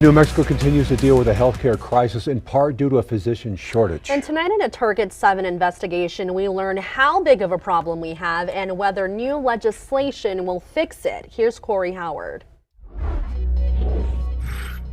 New Mexico continues to deal with a healthcare crisis in part due to a physician shortage. And tonight in a Target 7 investigation, we learn how big of a problem we have and whether new legislation will fix it. Here's Corey Howard.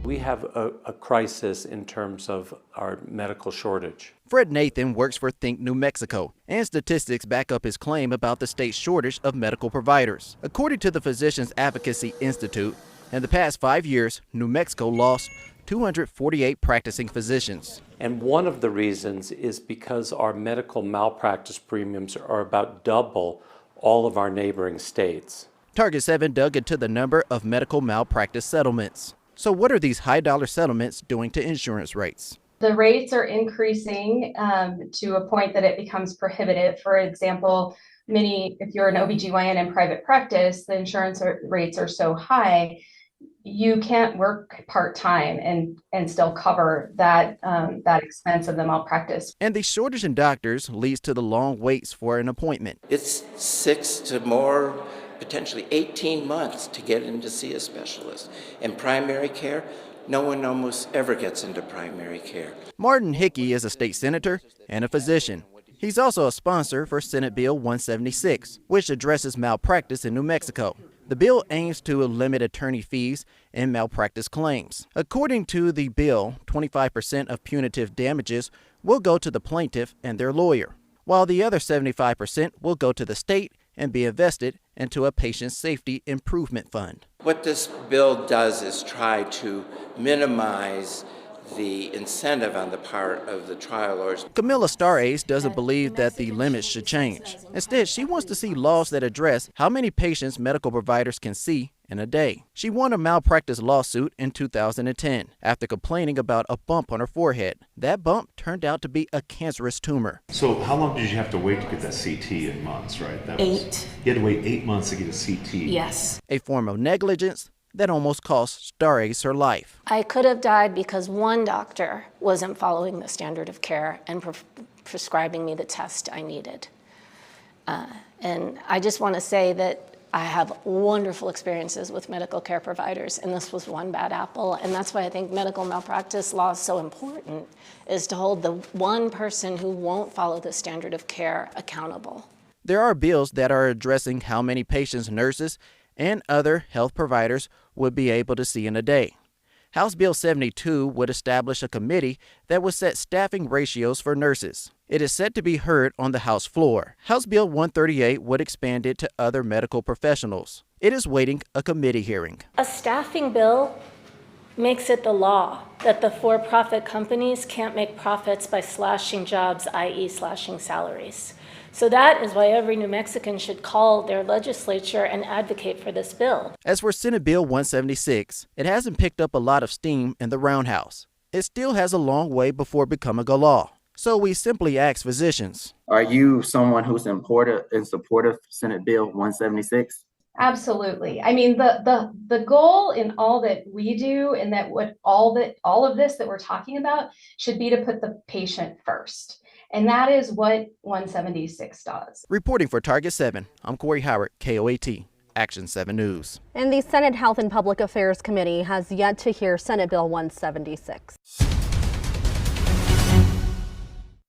We have a crisis in terms of our medical shortage. Fred Nathan works for Think New Mexico, and statistics back up his claim about the state's shortage of medical providers. According to the Physicians Advocacy Institute, in the past 5 years, New Mexico lost 248 practicing physicians. And one of the reasons is because our medical malpractice premiums are about double all of our neighboring states. Target 7 dug into the number of medical malpractice settlements. So what are these high-dollar settlements doing to insurance rates? The rates are increasing to a point that it becomes prohibitive. For example, if you're an OBGYN in private practice, the insurance rates are so high, you can't work part-time and still cover that expense of the malpractice. And the shortage in doctors leads to the long waits for an appointment. It's 6 to more, potentially 18 months to get in to see a specialist. In primary care, no one almost ever gets into primary care. Martin Hickey is a state senator and a physician. He's also a sponsor for Senate Bill 176, which addresses malpractice in New Mexico. The bill aims to limit attorney fees and malpractice claims. According to the bill, 25% of punitive damages will go to the plaintiff and their lawyer, while the other 75% will go to the state and be invested into a patient safety improvement fund. What this bill does is try to minimize the incentive on the part of the trial lawyers. Camilla Starace doesn't believe that the limits should change. Instead, she wants to see laws that address how many patients medical providers can see in a day. She won a malpractice lawsuit in 2010 after complaining about a bump on her forehead. That bump turned out to be a cancerous tumor. So how long did you have to wait to get that CT in months, right? Eight. You had to wait 8 months to get a CT. Yes. A form of negligence that almost cost Starace her life. I could have died because one doctor wasn't following the standard of care and prescribing me the test I needed. And I just want to say that I have wonderful experiences with medical care providers, and this was one bad apple. And that's why I think medical malpractice law is so important, is to hold the one person who won't follow the standard of care accountable. There are bills that are addressing how many patients nurses and other health providers would be able to see in a day. House Bill 72 would establish a committee that would set staffing ratios for nurses. It is set to be heard on the House floor. House Bill 138 would expand it to other medical professionals. It is waiting a committee hearing. A staffing bill makes it the law that the for-profit companies can't make profits by slashing jobs, i.e. slashing salaries. So that is why every New Mexican should call their legislature and advocate for this bill. As for Senate Bill 176, it hasn't picked up a lot of steam in the Roundhouse. It still has a long way before becoming a law. So we simply ask physicians. Are you someone who's in support of Senate Bill 176? Absolutely. I mean, the goal in all that we do and that all of this that we're talking about should be to put the patient first. And that is what 176 does. Reporting for Target 7, I'm Corey Howard, KOAT, Action 7 News. And the Senate Health and Public Affairs Committee has yet to hear Senate Bill 176.